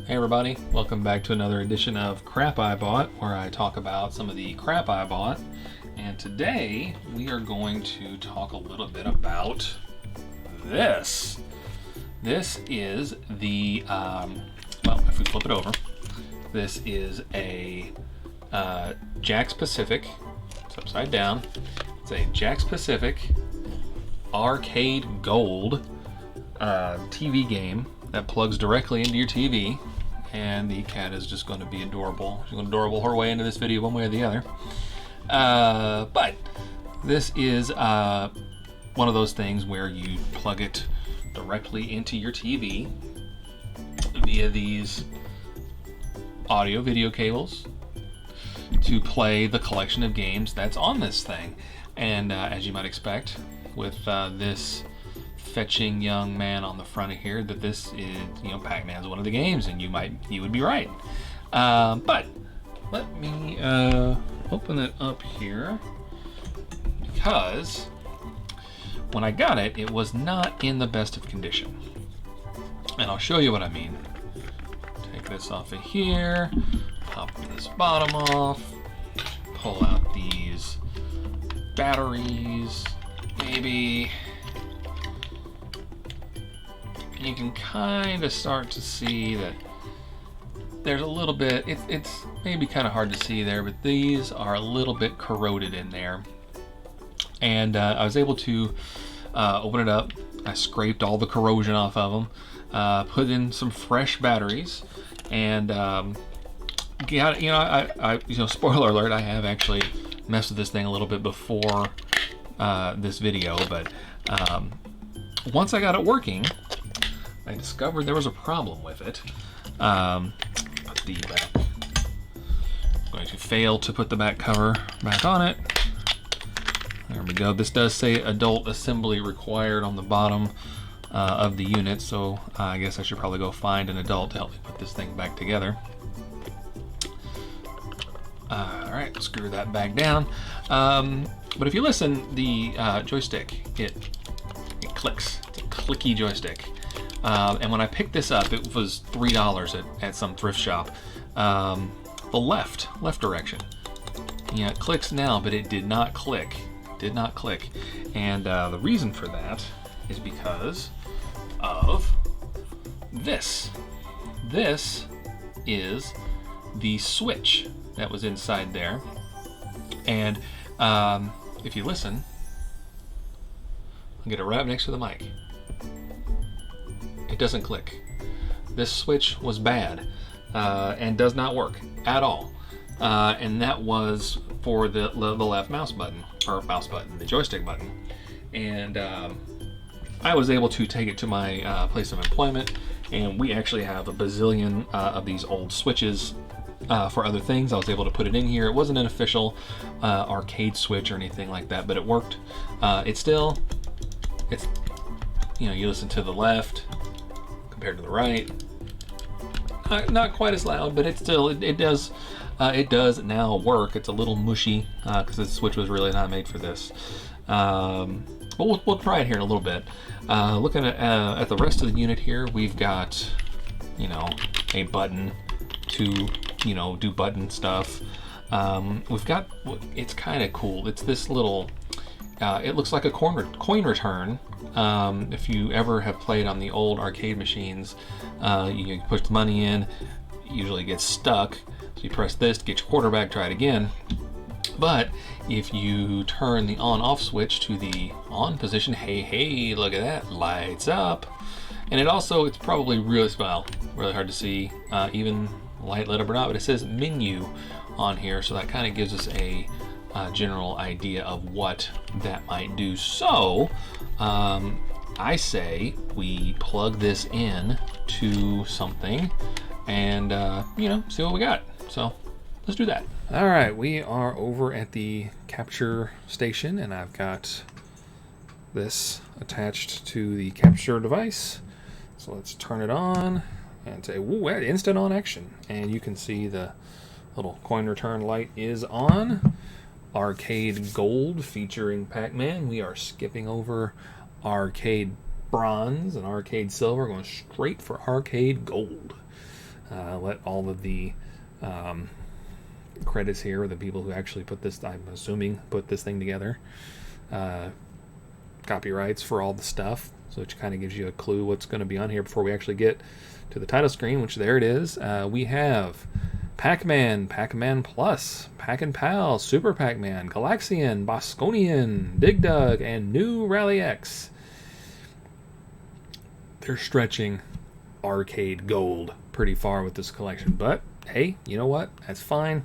Hey everybody, welcome back to another edition of Crap I Bought, where I talk about some of the crap I bought. And today we are going to talk a little bit about this. This is the, well, if we flip it over, this is a Jakks Pacific. It's upside down. It's a Jakks Pacific Arcade Gold TV game that plugs directly into your TV. And the cat is just going to be adorable. She's going to adorable her way into this video one way or the other. But this is one of those things where you plug it directly into your TV via these audio video cables to play the collection of games that's on this thing. And as you might expect, with this fetching young man on the front of here, that this is, PacMan's one of the games, and you would be right. But let me open it up here, because when I got it, it was not in the best of condition. And I'll show you what I mean. Take this off of here, pop this bottom off, pull out these batteries, maybe. You can kind of start to see that there's a little bit, it's maybe kind of hard to see there, but these are a little bit corroded in there. And I was able to open it up. I scraped all the corrosion off of them, put in some fresh batteries, and spoiler alert, I have actually messed with this thing a little bit before this video, but once I got it working, I discovered there was a problem with it. Put the back. I'm going to fail to put the back cover back on it. There we go. This does say adult assembly required on the bottom of the unit, so I guess I should probably go find an adult to help me put this thing back together. Alright, screw that back down. But if you listen, the joystick, it clicks. It's a clicky joystick. And when I picked this up, it was $3 at some thrift shop. The left direction. Yeah, it clicks now, but it did not click. Did not click. And the reason for that is because of this. This is the switch that was inside there. And if you listen, I'll get it right next to the mic. It doesn't click. This switch was bad and does not work at all. And that was for the left mouse button, the joystick button. And I was able to take it to my place of employment, and we actually have a bazillion of these old switches for other things. I was able to put it in here. It wasn't an official arcade switch or anything like that, but it worked. It's you listen to the left compared to the right, not quite as loud, but it does now work. It's a little mushy because the switch was really not made for this, but we'll try it here in a little bit. Looking at the rest of the unit here, we've got a button to do button stuff. We've got, it's kind of cool, it's this little it looks like a coin return. If you ever have played on the old arcade machines, you push the money in, usually it gets stuck, so you press this to get your quarter back, try it again. But if you turn the on-off switch to the on position, hey, look at that, lights up. And it's probably really hard to see, even light lit up or not, but it says menu on here, so that kind of gives us a general idea of what that might do. So I say we plug this in to something and see what we got. So let's do that. All right, we are over at the capture station, and I've got this attached to the capture device. So let's turn it on and say, woo, instant on action. And you can see the little coin return light is on. Arcade Gold featuring Pac-Man. We are skipping over Arcade Bronze and Arcade Silver, going straight for Arcade Gold. let all of the credits here, the people who actually put this, I'm assuming, put this thing together. Copyrights for all the stuff, so it kind of gives you a clue what's going to be on here before we actually get to the title screen, which there it is. We have PacMan, PacMan Plus, Pac and Pal, Super PacMan, Galaxian, Bostonian, Dig Dug, and New Rally X. They're stretching arcade gold pretty far with this collection, but hey, you know what? That's fine.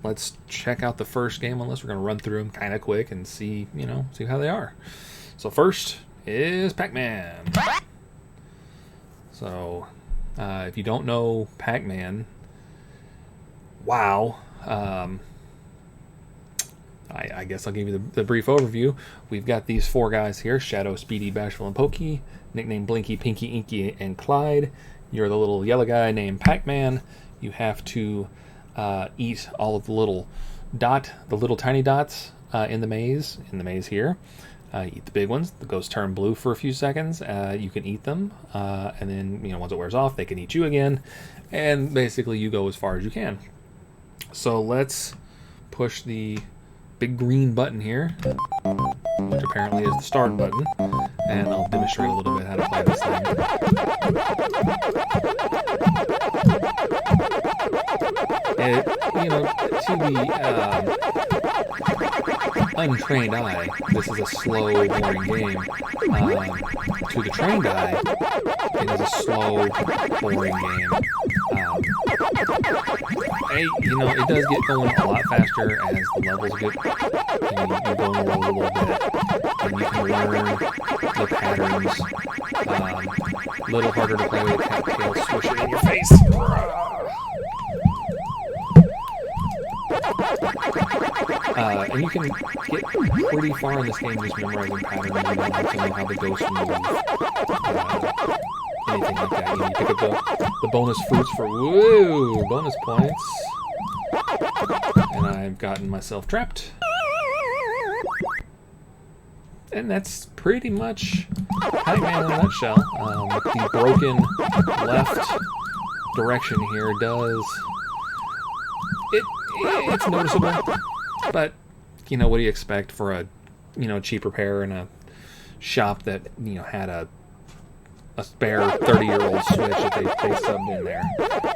Let's check out the first game on this. We're going to run through them kind of quick and see, see how they are. So first is PacMan. So if you don't know PacMan, wow. I guess I'll give you the brief overview. We've got these four guys here: Shadow, Speedy, Bashful, and Pokey, nicknamed Blinky, Pinky, Inky, and Clyde. You're the little yellow guy named PacMan. You have to eat all of the little tiny dots in the maze here. Eat the big ones. The ghosts turn blue for a few seconds. You can eat them, and then once it wears off, they can eat you again. And basically, you go as far as you can. So let's push the big green button here, which apparently is the start button, and I'll demonstrate a little bit how to play this thing. To the untrained eye, this is a slow, boring game. To the trained eye, it is a slow, boring game. It does get going a lot faster as the levels get, you're going a little bit, and you can learn the patterns. A little harder to play with a cattail, swish it in your face. And you can get pretty far in this game just memorizing patterns. You don't have to know how the ghosts move. Anything like that. You pick up the bonus fruits for bonus points. And I've gotten myself trapped. And that's pretty much PacMan in a nutshell. The broken left direction here it's noticeable, but what do you expect for a cheap repair in a shop that had a spare 30-year-old Switch that they subbed in there.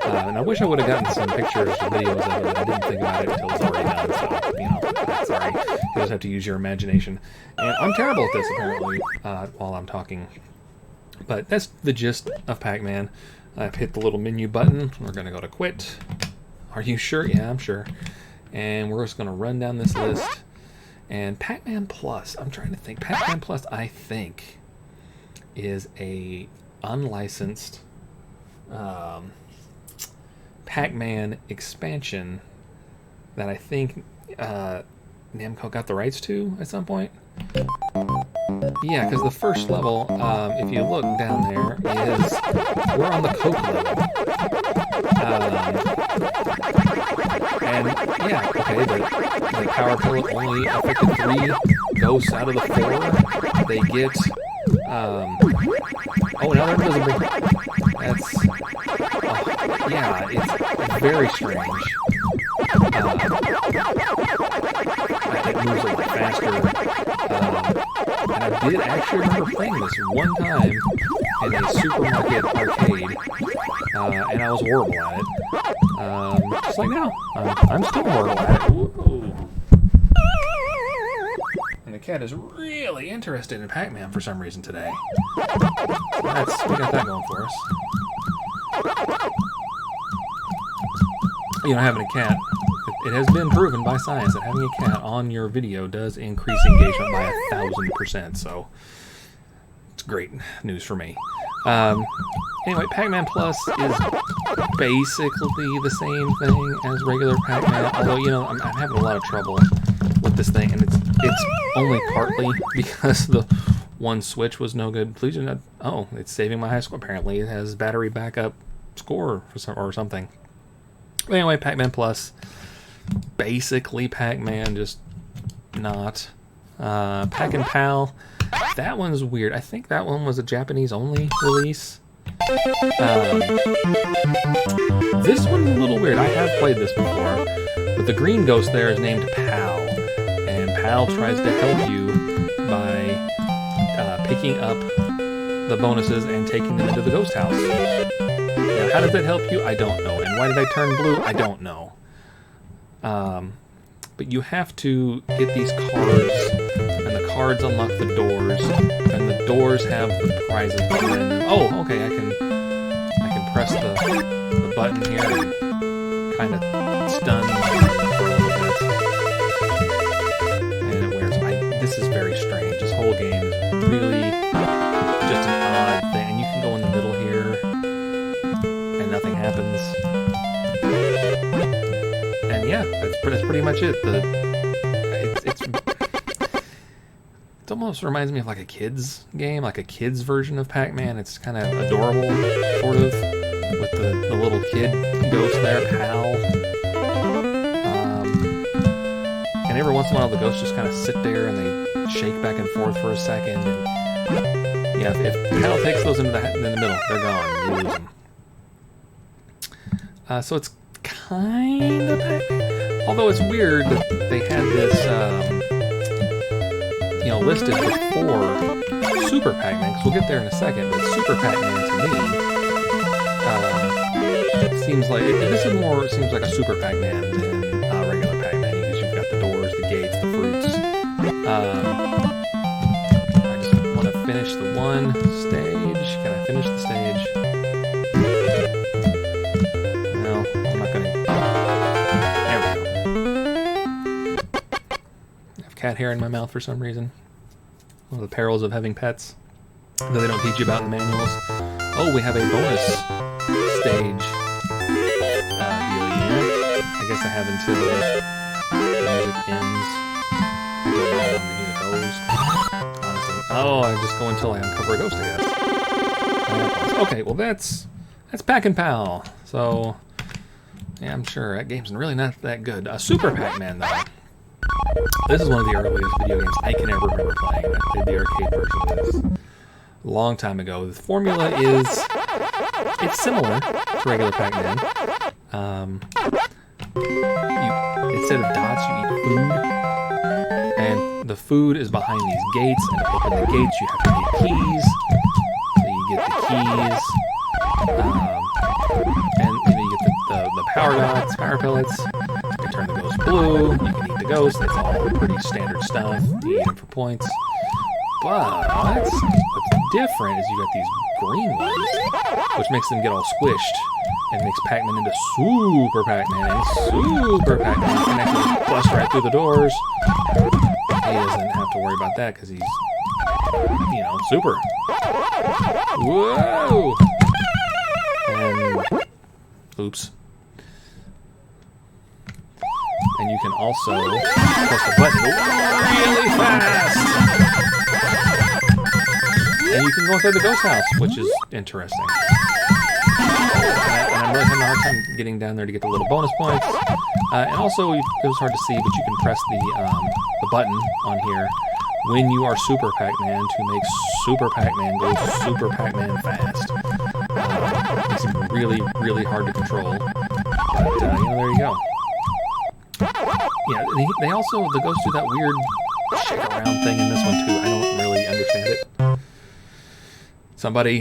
And I wish I would have gotten some pictures or videos of it. I didn't think about it until it was already done, so sorry. You just have to use your imagination. And I'm terrible at this apparently while I'm talking, but that's the gist of PacMan. I've hit the little menu button. We're gonna go to quit. Are you sure? Yeah, I'm sure. And we're just going to run down this list. And PacMan Plus, I'm trying to think. PacMan Plus, I think, is a unlicensed PacMan expansion that I think Namco got the rights to at some point. Yeah, because the first level, if you look down there, we're on the Coke level. And yeah, okay, the power pellet only affected 3 ghosts out of the 4. They get, now they're invisible. That's, it's very strange. It moves a lot faster. And I did actually remember playing this one time in a supermarket arcade, and I was horrible at it. Just like now, I'm still horrible at it. Ooh. And the cat is really interested in PacMan for some reason today. So we got that going for us. Having a cat, it has been proven by science that having a cat on your video does increase engagement by 1,000%. So it's great news for me. Anyway, PacMan Plus is basically the same thing as regular PacMan, although, I'm having a lot of trouble with this thing, and it's only partly because the one switch was no good. Please do not, it's saving my high score. Apparently it has battery backup score or something. But anyway, PacMan Plus, basically PacMan, just not. Pac and Pal, that one's weird. I think that one was a Japanese only release. This one's a little weird. I have played this before, but the green ghost there is named Pal, and Pal tries to help you by picking up the bonuses and taking them into the ghost house. Now, how does that help you? I don't know. And why did I turn blue? I don't know. But you have to get these cards, and the cards unlock the doors, and the doors have the prizes. Oh, okay, I can press the button here and kind of stun for a little bit, and it wears. This is very strange. This whole game is really just an odd thing, and you can go in the middle here, and nothing happens. And yeah, that's pretty much it. It almost reminds me of like a kid's game, like a kid's version of Pac-Man. It's kind of adorable, sort of, with the little kid ghost there, Pal. And every once in a while, the ghosts just kind of sit there and they shake back and forth for a second. And yeah, if Pal takes those in the middle, they're gone. You lose them. So it's kind of Pac-Man. Although it's weird that they had this, listed before Super Pac-Man, because we'll get there in a second, but Super Pac-Man to me seems like, it seems like a Super Pac-Man than regular Pac-Man, because you've got the doors, the gates, the fruits. I just want to finish the one stage. Can I finish the stage? No, I'm not going to. There we go. I have cat hair in my mouth for some reason. One of the perils of having pets that they don't teach you about in the manuals. Oh, we have a bonus stage deal here. I guess I have until the music ends. I don't know how long the music goes. Honestly. Oh, I just go until I uncover a ghost, I guess. Okay, well that's Pac and Pal. So, yeah, I'm sure that game's really not that good. Super Pac-Man, though. This is one of the earliest video games I can ever remember playing. I played the arcade version of this a long time ago. The formula is, it's similar to regular Pac-Man. Instead of dots, you eat food. And the food is behind these gates, and to open the gates, you have to get keys. So you get the keys. And you get the power dots, power pellets. They turn the ghost blue. You can eat the ghost. That's all pretty standard stuff. You eat them for points. But what's different is you got these green ones, which makes them get all squished and makes Pac-Man into Super Pac-Man. And Super Pac-Man can actually bust right through the doors. He doesn't have to worry about that because he's, super. Whoa! And oops. And you can also press the button really fast. And you can go inside the ghost house, which is interesting. And I'm really having a hard time getting down there to get the little bonus points. And also, it was hard to see, but you can press the button on here when you are Super Pac-Man to make Super Pac-Man go Super Pac-Man fast. It makes it really, really hard to control. But, there you go. Yeah, they also, the ghosts do that weird shake around thing in this one too. I don't really understand it.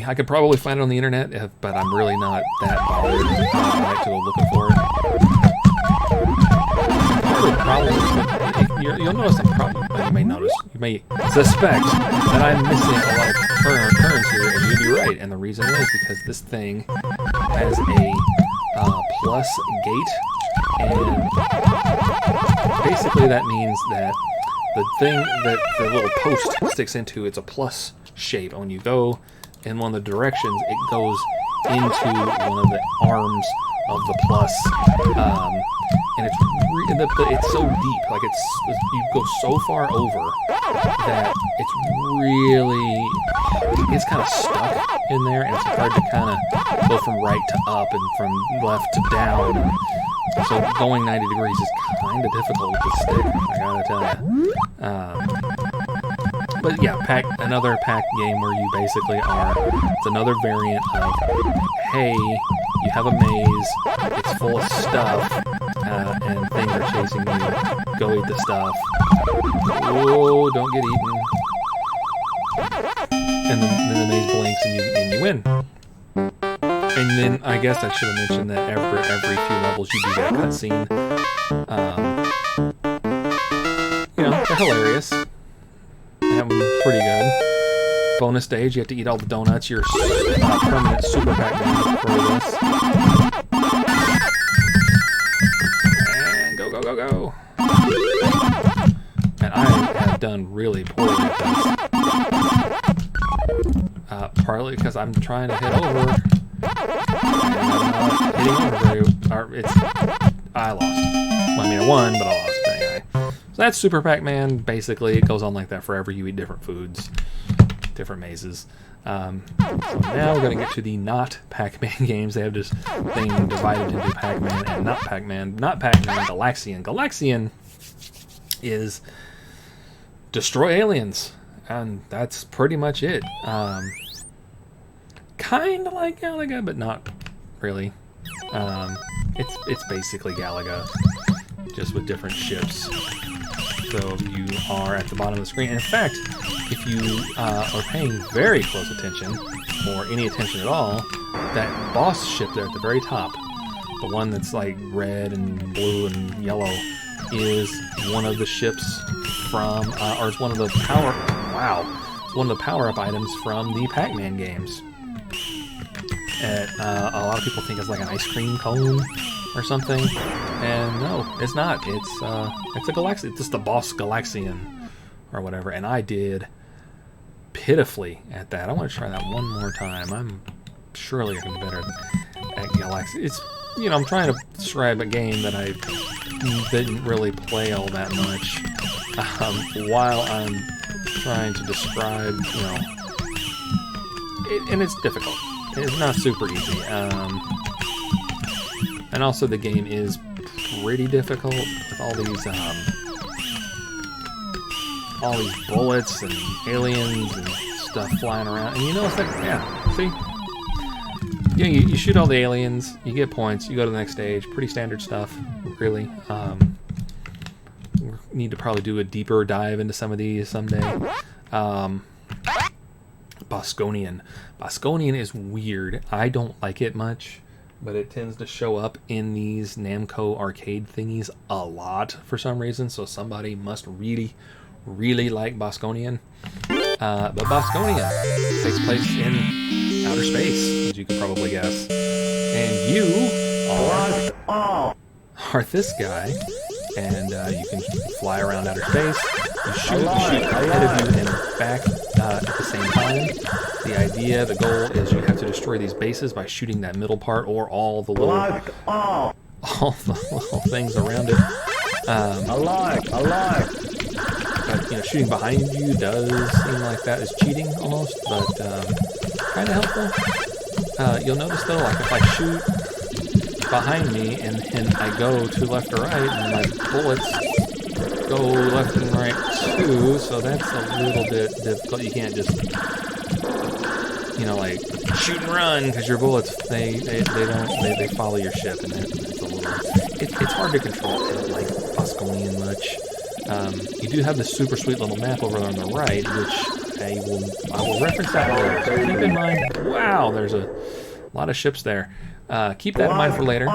I could probably find it on the internet, but I'm really not that bothered. I like to go looking for it. You'll notice you may suspect that I'm missing a lot of turns here, and you'd be right. And the reason is because this thing has a plus gate, and basically that means that the thing that the little post sticks into, it's a plus shape. And when you go in one of the directions, it goes into one of the arms of the plus, and it's so deep, like you go so far over that it's kind of stuck in there, and it's hard to kind of go from right to up and from left to down. So going 90 degrees is kind of difficult to stick, I gotta tell you. But yeah, another pack game where you basically it's another variant of, hey, you have a maze, it's full of stuff, and things are chasing you. Go eat the stuff. Whoa, don't get eaten. And then the maze blinks and you win. And then I guess I should have mentioned that every few levels you do get a cutscene. They're hilarious. That was pretty good. Bonus stage, you have to eat all the donuts. You're permanent super PacMan for this. And go. And I have done really poorly at this. Partly because I'm trying to hit over. I lost. Well, I mean, I won, but I lost. But anyway. So that's Super PacMan. Basically, it goes on like that forever. You eat different foods, different mazes. So now we're going to get to the not PacMan games. They have this thing divided into PacMan and not PacMan. Not PacMan, Galaxian. Galaxian is destroy aliens. And that's pretty much it. Kind of like Galaga, but not really. It's basically Galaga, just with different ships. So you are at the bottom of the screen. And in fact, if you are paying very close attention, or any attention at all, that boss ship there at the very top, the one that's like red and blue and yellow, is one of the ships from, or it's one of the one of the power-up items from the PacMan games. A lot of people think it's like an ice cream cone or something, and no, it's not. It's a Galaxian. It's just the boss Galaxian or whatever. And I did pitifully at that. I want to try that one more time. I'm surely going to be better at Galaxian. It's, I'm trying to describe a game that I didn't really play all that much, while I'm trying to describe, and it's difficult. It's not super easy. And also the game is pretty difficult with all these bullets and aliens and stuff flying around. And it's like, see? You shoot all the aliens, you get points, you go to the next stage. Pretty standard stuff, really. We need to probably do a deeper dive into some of these someday. Bostonian. Bostonian is weird. I don't like it much, but it tends to show up in these Namco arcade thingies a lot for some reason, so somebody must really, really like Bostonian. But Bostonian takes place in outer space, as you can probably guess. And you are this guy, and you can fly around outer space. You shoot ahead of you and back at the same time. The idea, the goal is you have to destroy these bases by shooting that middle part or all the little things around it. But shooting behind you does seem like that is cheating almost, but kind of helpful. You'll notice though, like if I shoot behind me and I go to left or right, and my bullets go left and right too, so that's a little bit difficult. You can't just like shoot and run, because your bullets they follow your ship, and it's a little it's hard to control. I don't like Bostonian much. You do have this super sweet little map over there on the right, which I will reference that later. So keep in mind, wow, there's a lot of ships there. Keep that in mind for later.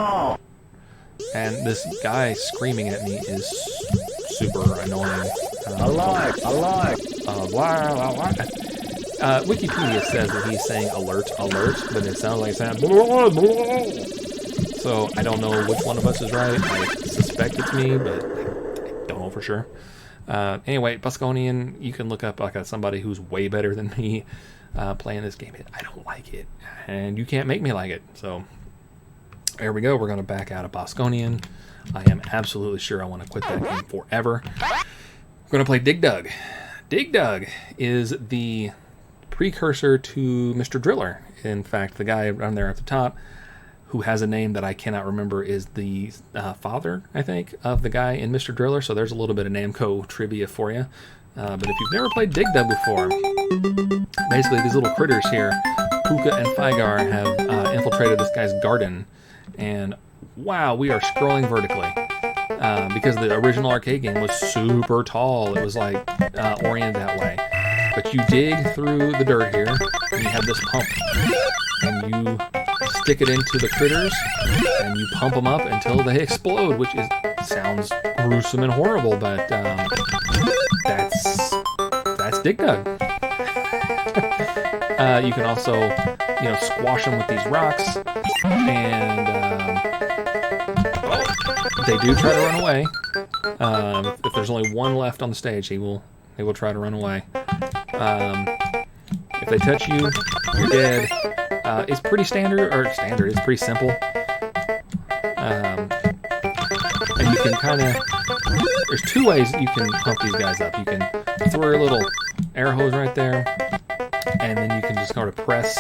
And this guy screaming at me is super annoying. Wikipedia says that he's saying alert, but it sounds like he's saying blah, blah, blah. So I don't know which one of us is right. I suspect it's me, but I don't know for sure. Anyway, Bostonian, you can look up like somebody who's way better than me playing this game. I don't like it, and you can't make me like it. So there we go. We're going to back out of Bostonian. I am absolutely sure I want to quit that game forever. We're going to play Dig Dug. Dig Dug is the precursor to Mr. Driller. In fact, the guy down there at the top, who has a name that I cannot remember, is the father, I think, of the guy in Mr. Driller. So there's a little bit of Namco trivia for you. But if you've never played Dig Dug before, basically these little critters here, Puka and Fygar, have infiltrated this guy's garden. And wow, we are scrolling vertically. Because the original arcade game was super tall. It was like oriented that way. But you dig through the dirt here, and you have this pump. And you stick it into the critters, and you pump them up until they explode, which sounds gruesome and horrible, but that's Dig Dug. You can also, squash them with these rocks, and they do try to run away. If there's only one left on the stage, they will try to run away. If they touch you, you're dead. It's pretty it's pretty simple. And you can there's two ways that you can pump these guys up. You can throw your little air hose right there, and then you can just kind of press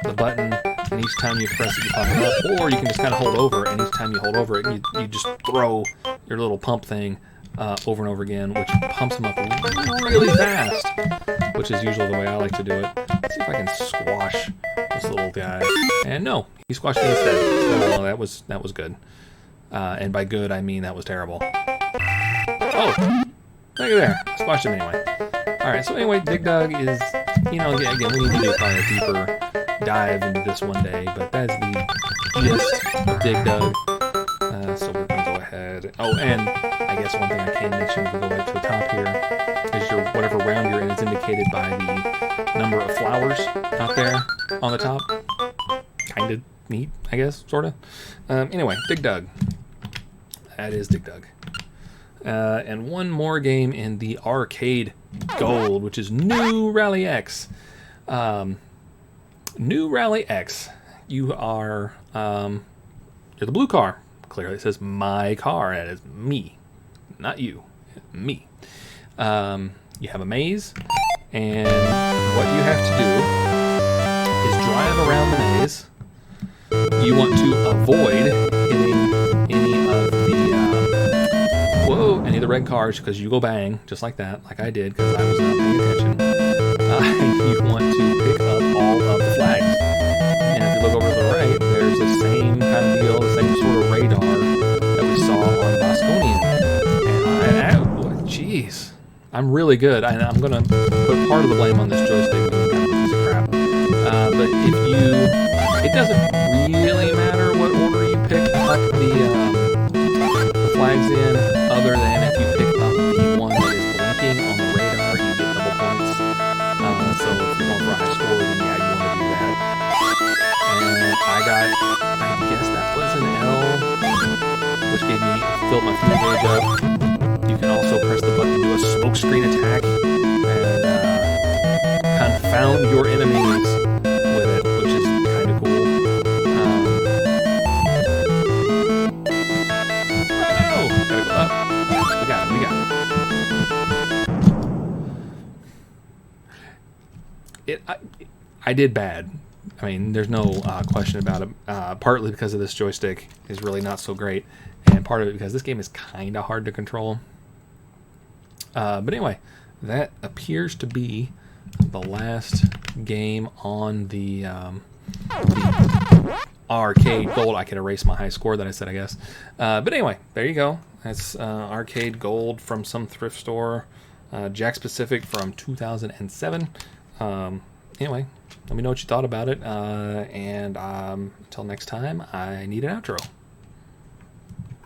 the button, and each time you press it, you pump it up. Or you can just kind of hold over, and each time you hold over it, you just throw your little pump thing over and over again, which pumps them up really fast, which is usually the way I like to do it. Let's see if I can squash this little guy. And no, he squashed me instead. So that was good. And by good, I mean that was terrible. Oh, look at there. Squashed him anyway. Alright, so anyway, Dig Dug is, again, we need to do probably a deeper dive into this one day, but that's the gist of Dig Dug. So we're going to go ahead. Oh, and I guess one thing I can mention, if we go right to the top here, is whatever round you're in is indicated by the number of flowers out there on the top. Kind of neat, I guess, sort of. Anyway, Dig Dug. That is Dig Dug. And one more game in the arcade gold, which is New Rally X. New Rally X. You are you're the blue car. Clearly it says my car. That is me, not you. Me. You have a maze, and what you have to do is drive around the maze. You want to avoid any of the red cars, because you go bang just like that, like I did, because I was not paying attention. You want to pick up all of the flags, and if you look over to the right, there's the same kind of deal, the same sort of radar that we saw on Bostonian. And jeez, I'm really good. I'm gonna put part of the blame on this joystick, because it's kind of a piece of crap. But it doesn't really matter what order you pick up the flags in, other than if you pick up the one that is blinking on the radar, you get double points. So if you're going for a high score, then yeah, you want to do that. And I guess that was an L, which filled my fuel gauge up. You can also press the button to do a smoke screen attack and confound your enemies with it, which is kind of cool. Gotta go up. We got it. I did bad. I mean, there's no question about it. Partly because of this joystick is really not so great, and part of it because this game is kind of hard to control. But anyway, that appears to be the last game on the arcade gold. I can erase my high score that I said, I guess. But anyway, there you go. That's arcade gold from some thrift store. Jakks Pacific from 2007. Anyway, let me know what you thought about it. And until next time, I need an outro.